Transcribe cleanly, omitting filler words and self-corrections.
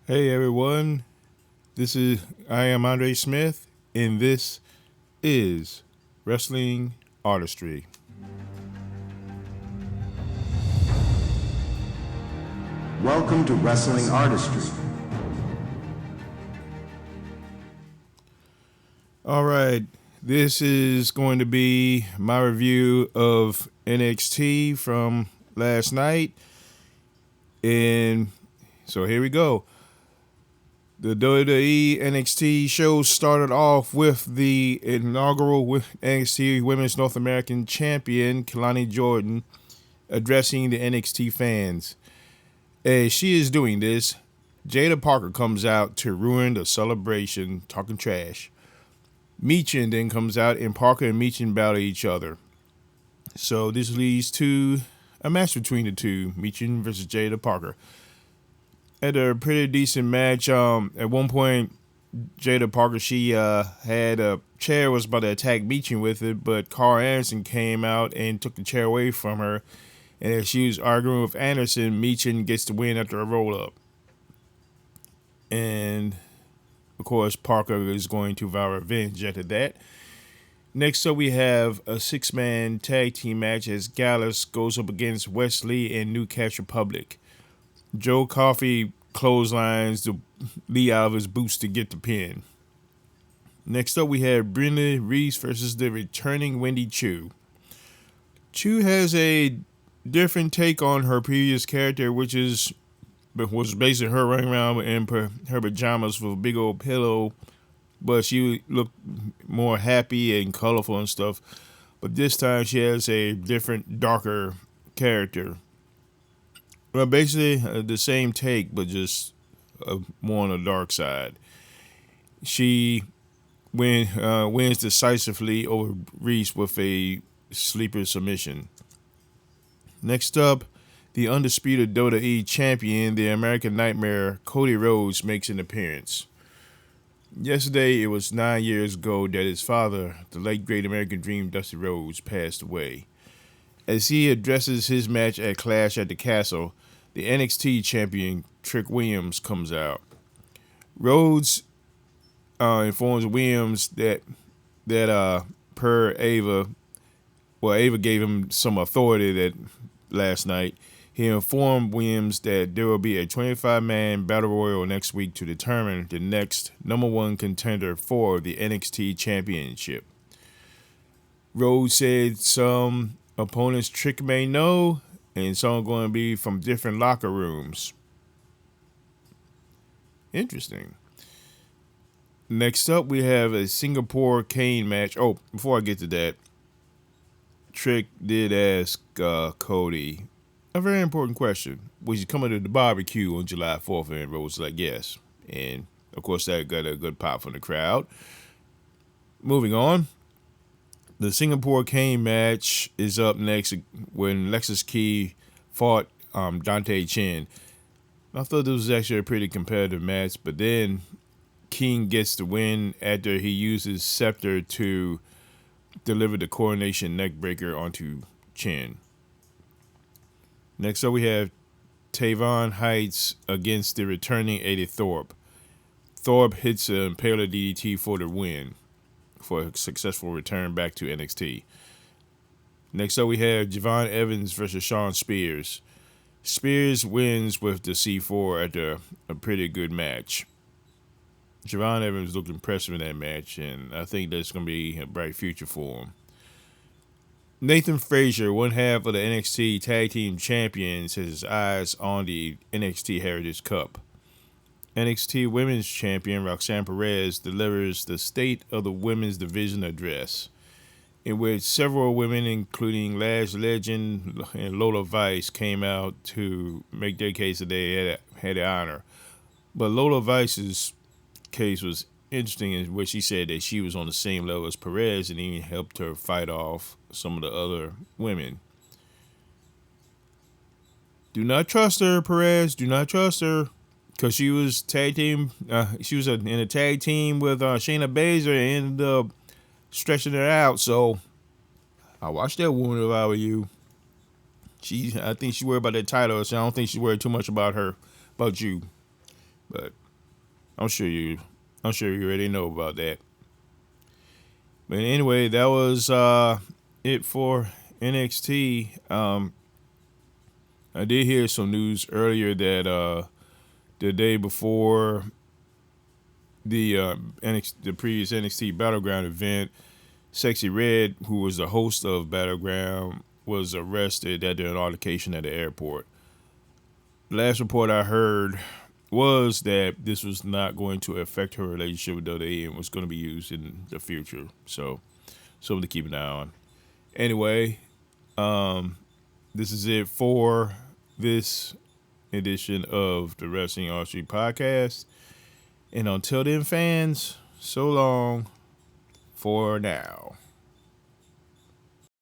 Hey everyone, I am Andre Smith, and this is Wrestling Artistry. Welcome to Wrestling Artistry. All right, this is going to be my review of NXT from last night, and so here we go. The WWE NXT show started off with the inaugural NXT Women's North American Champion, Kelani Jordan, addressing the NXT fans. As she is doing this, Jada Parker comes out to ruin the celebration, talking trash. Meechin then comes out, and Parker and Meechin battle each other. So this leads to a match between the two, Meechin versus Jada Parker. Had a pretty decent match. At one point, Jada Parker, she had a chair, was about to attack Meechin with it, but Carl Anderson came out and took the chair away from her. And as she was arguing with Anderson, Meechin gets the win after a roll up. And of course, Parker is going to vow revenge after that. Next up, we have a 6-man tag team match as Gallus goes up against Wesley and New Cash Republic. Joe Coffey clotheslines the Lee out of his boots to get the pin. Next up, we have Brenda Reese versus the returning Wendy Chu. Chu has a different take on her previous character, which was basically her running around in her pajamas with a big old pillow, but she looked more happy and colorful and stuff. But this time she has a different, darker character. Well, basically the same take, but just more on the dark side. She wins decisively over Reese with a sleeper submission. Next up, the undisputed WWE champion, the American Nightmare, Cody Rhodes, makes an appearance. Yesterday, it was 9 years ago that his father, the late great American Dream Dusty Rhodes, passed away. As he addresses his match at Clash at the Castle, the NXT champion, Trick Williams, comes out. Rhodes informs Williams that per Ava, Ava gave him some authority that last night. He informed Williams that there will be a 25-man battle royal next week to determine the next number one contender for the NXT championship. Rhodes said some opponents Trick may know, and some are going to be from different locker rooms. Interesting. Next up, we have a Singapore cane match. Oh, before I get to that, Trick did ask Cody a very important question. Was he coming to the barbecue on July 4th? And Rhodes was like, yes. And of course, that got a good pop from the crowd. Moving on, the Singapore cane match is up next when Lexus Key fought Dante Chen. I thought this was actually a pretty competitive match, but then King gets the win after he uses Scepter to deliver the coronation neckbreaker onto Chen. Next up, we have Tavon Heights against the returning Eddie Thorpe. Thorpe hits an Impaler DDT for the win, for a successful return back to NXT. Next up, we have Javon Evans versus Shawn Spears. Spears wins with the C4 after a pretty good match. Javon Evans looked impressive in that match, and I think that's going to be a bright future for him. Nathan Frazier, one half of the NXT Tag Team Champions, has his eyes on the NXT Heritage Cup. NXT Women's Champion Roxanne Perez delivers the State of the Women's Division address, in which several women, including Lash Legend and Lola Vice, came out to make their case that they had the honor. But Lola Vice's case was interesting in which she said that she was on the same level as Perez and even helped her fight off some of the other women. Do not trust her, Perez. Do not trust her, because she was tag team. She was in a tag team with Shayna Baszler and ended up stretching it out. So I watch that woman if I were you. I think she's worried about that title, so I don't think she's worried too much about you. but I'm sure you already know about that. But anyway, that was it for NXT. I did hear some news earlier that the day before the previous NXT Battleground event, Sexy Red, who was the host of Battleground, was arrested after an altercation at the airport. The last report I heard was that this was not going to affect her relationship with WWE and was going to be used in the future. So, something to keep an eye on. Anyway, this is it for this edition of the Wrestling Artistry podcast. And until then, fans, so long for now.